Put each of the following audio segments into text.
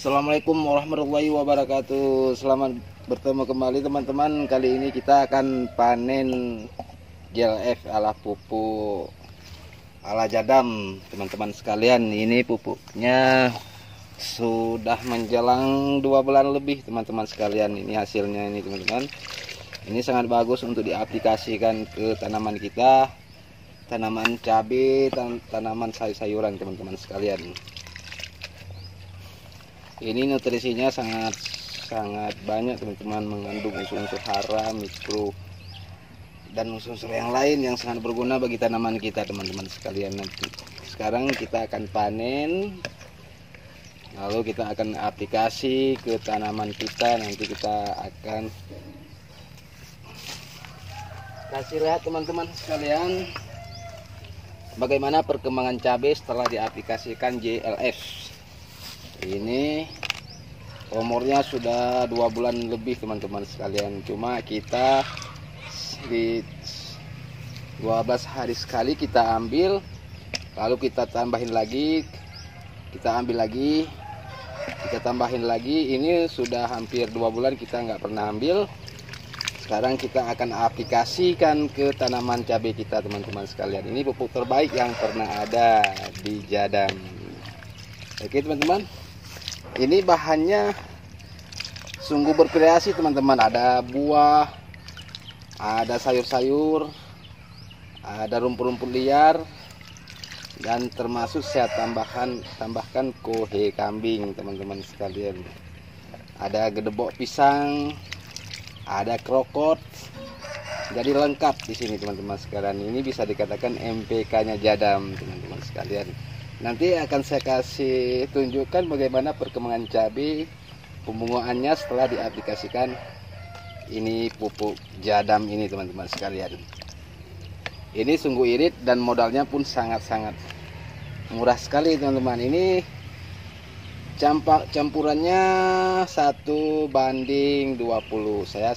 Assalamualaikum warahmatullahi wabarakatuh. Selamat bertemu kembali teman-teman. Kali ini kita akan panen GLF ala pupuk ala jadam teman-teman sekalian. Ini pupuknya sudah menjelang 2 bulan lebih teman-teman sekalian. Ini hasilnya ini teman-teman. Ini sangat bagus untuk diaplikasikan ke tanaman kita, tanaman cabai, tanaman sayur-sayuran teman-teman sekalian. Ini nutrisinya sangat banyak teman-teman, mengandung unsur-unsur hara, mikro, dan unsur-unsur yang lain yang sangat berguna bagi tanaman kita teman-teman sekalian. Nanti sekarang kita akan panen, lalu kita akan aplikasi ke tanaman kita. Nanti kita akan kasih lihat teman-teman sekalian bagaimana perkembangan cabai setelah diaplikasikan GLF. Ini umurnya sudah 2 bulan lebih teman-teman sekalian. Cuma kita di 12 hari sekali kita ambil, lalu kita tambahin lagi, kita ambil lagi, kita tambahin lagi. Ini sudah hampir 2 bulan kita nggak pernah ambil. Sekarang kita akan aplikasikan ke tanaman cabai kita teman-teman sekalian. Ini pupuk terbaik yang pernah ada di Jadam. Oke teman-teman, ini bahannya sungguh berkreasi teman-teman. Ada buah, ada sayur-sayur, ada rumput-rumput liar, dan termasuk saya tambahkan kohe kambing teman-teman sekalian. Ada gedebok pisang, ada krokot. Jadi lengkap di sini teman-teman sekalian. Ini bisa dikatakan MPK-nya Jadam teman-teman sekalian. Nanti akan saya kasih tunjukkan bagaimana perkembangan cabai, pembungaannya setelah diaplikasikan ini pupuk Jadam ini teman-teman sekalian. Ini sungguh irit dan modalnya pun sangat-sangat murah sekali teman-teman. Ini campurannya 1:20. Saya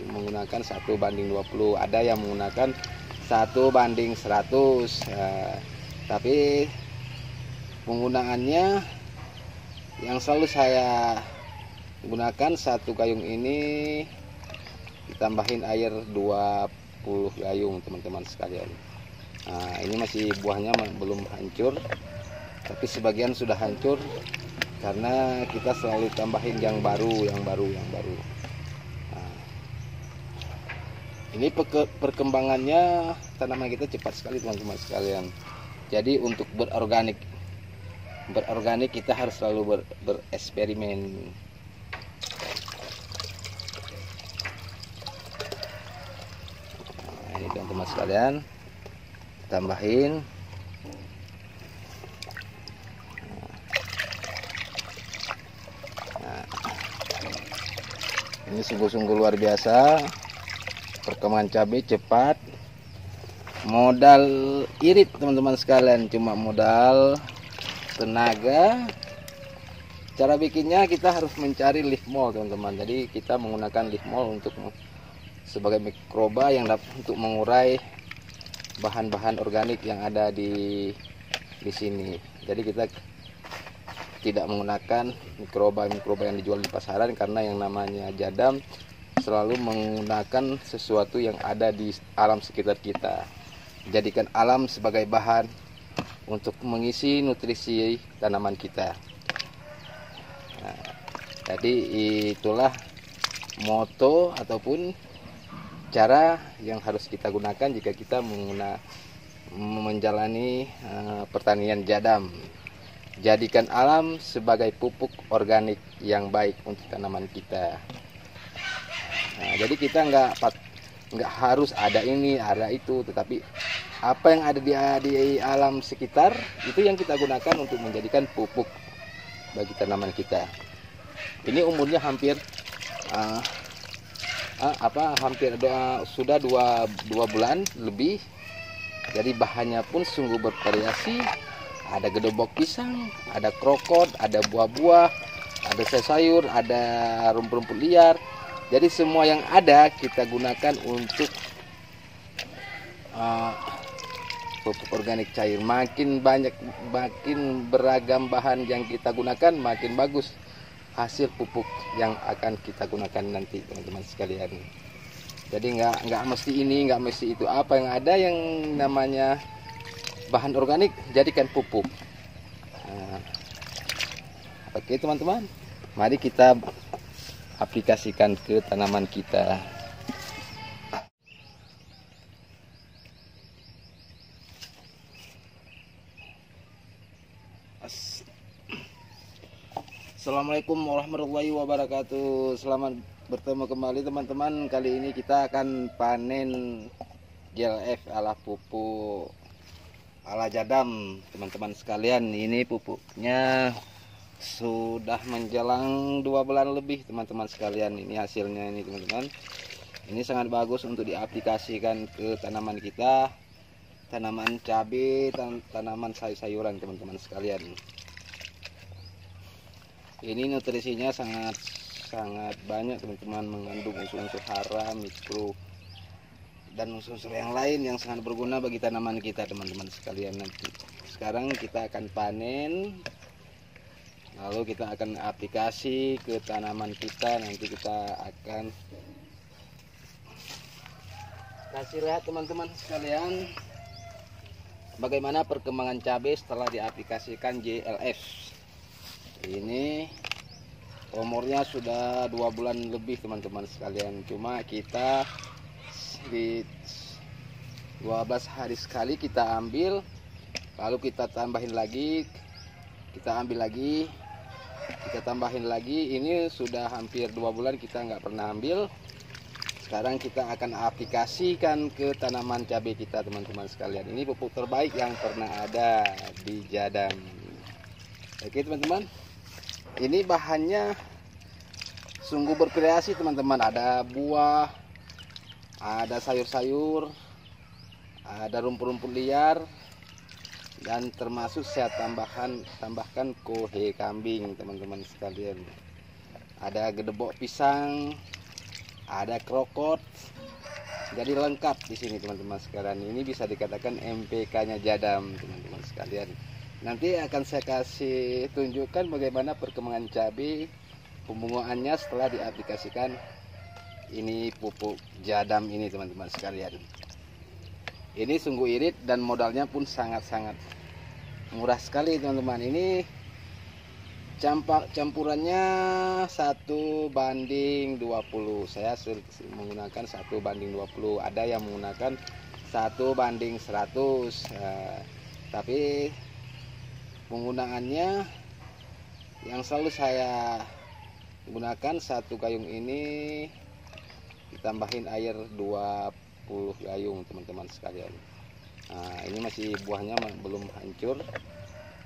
menggunakan 1:20. Ada yang menggunakan 1:100. Tapi penggunaannya yang selalu saya gunakan, satu gayung ini ditambahin air 20 gayung teman-teman sekalian. Nah, ini masih buahnya belum hancur, tapi sebagian sudah hancur karena kita selalu tambahin yang baru. Nah, ini perkembangannya tanaman kita cepat sekali teman-teman sekalian. Jadi untuk berorganik kita harus selalu bereksperimen. Nah, ini teman-teman sekalian, tambahin. Nah, ini sungguh-sungguh luar biasa. Perkembangan cabai cepat, modal irit teman-teman sekalian, cuma modal tenaga. Cara bikinnya kita harus mencari leaf mold teman-teman. Jadi kita menggunakan leaf mold untuk sebagai mikroba yang dapat untuk mengurai bahan-bahan organik yang ada di sini. Jadi kita tidak menggunakan mikroba yang dijual di pasaran, karena yang namanya Jadam selalu menggunakan sesuatu yang ada di alam sekitar kita. Jadikan alam sebagai bahan untuk mengisi nutrisi tanaman kita. Nah, jadi itulah moto ataupun cara yang harus kita gunakan jika kita menjalani pertanian Jadam. Jadikan alam sebagai pupuk organik yang baik untuk tanaman kita. Nah, jadi kita nggak harus ada ini, ada itu, tetapi apa yang ada di alam sekitar itu yang kita gunakan untuk menjadikan pupuk bagi tanaman kita. Ini umurnya hampir sudah 2 bulan lebih. Jadi bahannya pun sungguh bervariasi. Ada gedebok pisang, ada krokot, ada buah-buah, ada sayur, ada rumput-rumput liar. Jadi semua yang ada kita gunakan untuk pupuk organik cair. Makin banyak, makin beragam bahan yang kita gunakan, makin bagus hasil pupuk yang akan kita gunakan nanti teman-teman sekalian. Jadi nggak mesti ini, nggak mesti itu, apa yang ada yang namanya bahan organik jadikan pupuk. Nah, oke teman-teman, mari kita aplikasikan ke tanaman kita. Assalamualaikum warahmatullahi wabarakatuh. Selamat bertemu kembali teman-teman. Kali ini kita akan panen GLF ala pupuk ala jadam teman-teman sekalian. Ini pupuknya sudah menjelang 2 bulan lebih teman-teman sekalian. Ini hasilnya ini teman-teman. Ini sangat bagus untuk diaplikasikan ke tanaman kita, tanaman cabai, tanaman sayur-sayuran teman-teman sekalian. Ini nutrisinya sangat banyak teman-teman, mengandung unsur-unsur hara, mikro, dan unsur-unsur yang lain yang sangat berguna bagi tanaman kita teman-teman sekalian. Nanti sekarang kita akan panen, lalu kita akan aplikasi ke tanaman kita. Nanti kita akan kasih lihat teman-teman sekalian bagaimana perkembangan cabai setelah diaplikasikan GLF. Ini umurnya sudah 2 bulan lebih teman-teman sekalian. Cuma kita di 12 hari sekali kita ambil, lalu kita tambahin lagi, kita ambil lagi, kita tambahin lagi. Ini sudah hampir 2 bulan kita nggak pernah ambil. Sekarang kita akan aplikasikan ke tanaman cabai kita teman-teman sekalian. Ini pupuk terbaik yang pernah ada di Jadam. Oke teman-teman, ini bahannya sungguh bervariasi teman-teman. Ada buah, ada sayur-sayur, ada rumput-rumput liar, dan termasuk saya tambahkan kohe kambing teman-teman sekalian. Ada gedebok pisang, ada krokot. Jadi lengkap di sini teman-teman sekalian. Ini bisa dikatakan MPK-nya Jadam teman-teman sekalian. Nanti akan saya kasih tunjukkan bagaimana perkembangan cabai pembungaannya setelah diaplikasikan ini pupuk Jadam ini teman-teman sekalian. Ini sungguh irit dan modalnya pun sangat-sangat murah sekali teman-teman. Ini campurannya 1:20. Saya menggunakan 1:20. Ada yang menggunakan 1:100. Tapi penggunaannya yang selalu saya gunakan, satu gayung ini ditambahin air 20 gayung teman-teman sekalian. Nah, ini masih buahnya belum hancur,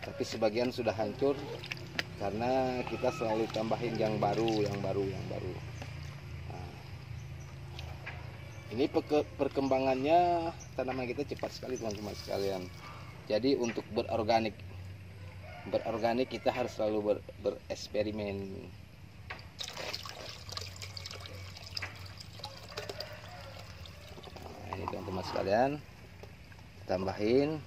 tapi sebagian sudah hancur karena kita selalu tambahin yang baru. Nah, ini perkembangannya tanaman kita cepat sekali teman-teman sekalian. Jadi untuk berorganik kita harus selalu bereksperimen. Nah, ini teman-teman sekalian, tambahin.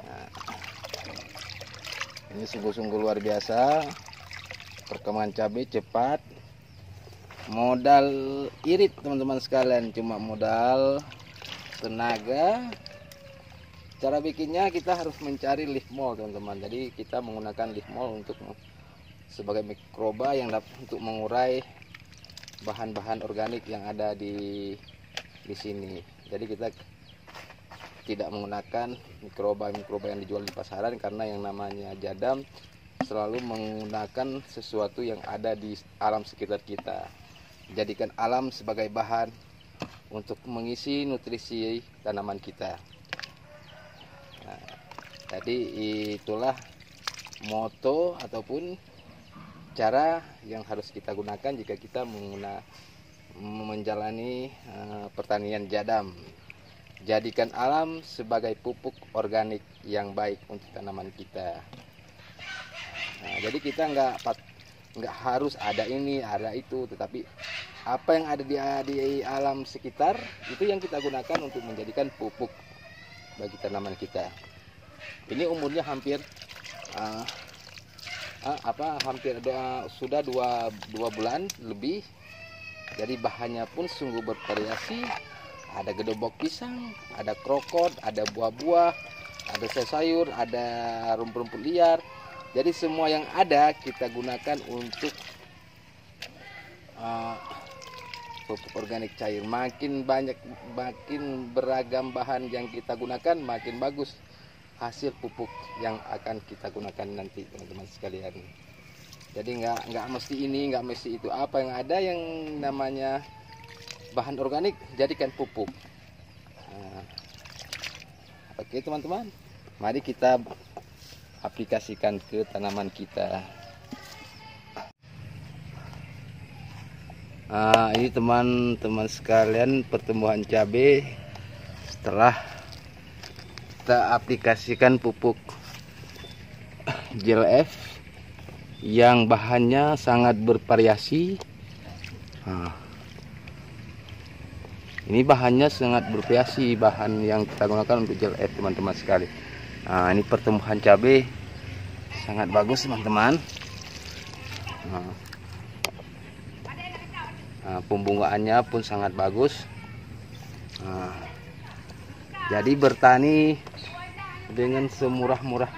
Nah, ini sungguh-sungguh luar biasa. Perkembangan cabai cepat, modal irit teman-teman sekalian, cuma modal tenaga. Cara bikinnya kita harus mencari leaf mold teman-teman. Jadi kita menggunakan leaf mold untuk sebagai mikroba yang dapat untuk mengurai bahan-bahan organik yang ada di sini. Jadi kita tidak menggunakan mikroba yang dijual di pasaran, karena yang namanya Jadam selalu menggunakan sesuatu yang ada di alam sekitar kita. Jadikan alam sebagai bahan untuk mengisi nutrisi tanaman kita. Nah, jadi itulah moto ataupun cara yang harus kita gunakan jika kita menjalani pertanian Jadam. Jadikan alam sebagai pupuk organik yang baik untuk tanaman kita. Nah, jadi kita nggak harus ada ini, ada itu, tetapi apa yang ada di alam sekitar itu yang kita gunakan untuk menjadikan pupuk bagi tanaman kita. Ini umurnya hampir sudah dua bulan lebih. Jadi bahannya pun sungguh bervariasi. Ada gedobok pisang, ada krokot, ada buah-buah, ada sayur, ada rumput-rumput liar. Jadi semua yang ada kita gunakan untuk pupuk organik cair. Makin banyak, makin beragam bahan yang kita gunakan, makin bagus hasil pupuk yang akan kita gunakan nanti, teman-teman sekalian. Jadi nggak mesti ini, nggak mesti itu. Apa yang ada yang namanya bahan organik, jadikan pupuk. Oke teman-teman, mari kita aplikasikan ke tanaman kita. Ini teman-teman sekalian, pertumbuhan cabai setelah kita aplikasikan pupuk GLF yang bahannya sangat bervariasi. Ini bahannya sangat bervariasi, bahan yang kita gunakan untuk GLF, teman-teman sekali. Ini pertumbuhan cabai sangat bagus, teman-teman. Pembungaannya pun sangat bagus. Jadi bertani dengan semurah-murah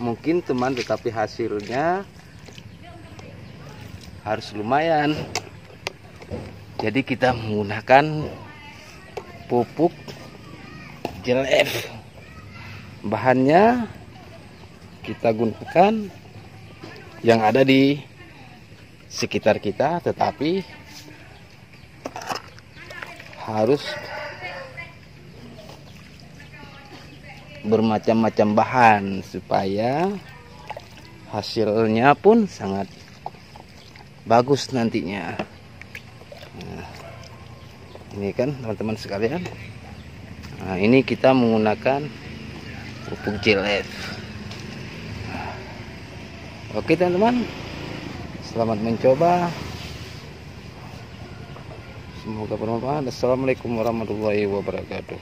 mungkin, teman, tetapi hasilnya harus lumayan. Jadi kita menggunakan pupuk GLF. Bahannya kita gunakan yang ada di sekitar kita, tetapi harus bermacam-macam bahan supaya hasilnya pun sangat bagus nantinya. Ini kan teman-teman sekalian, ini kita menggunakan pupuk GLF. Oke teman-teman, selamat mencoba, semoga bermanfaat. Assalamualaikum warahmatullahi wabarakatuh.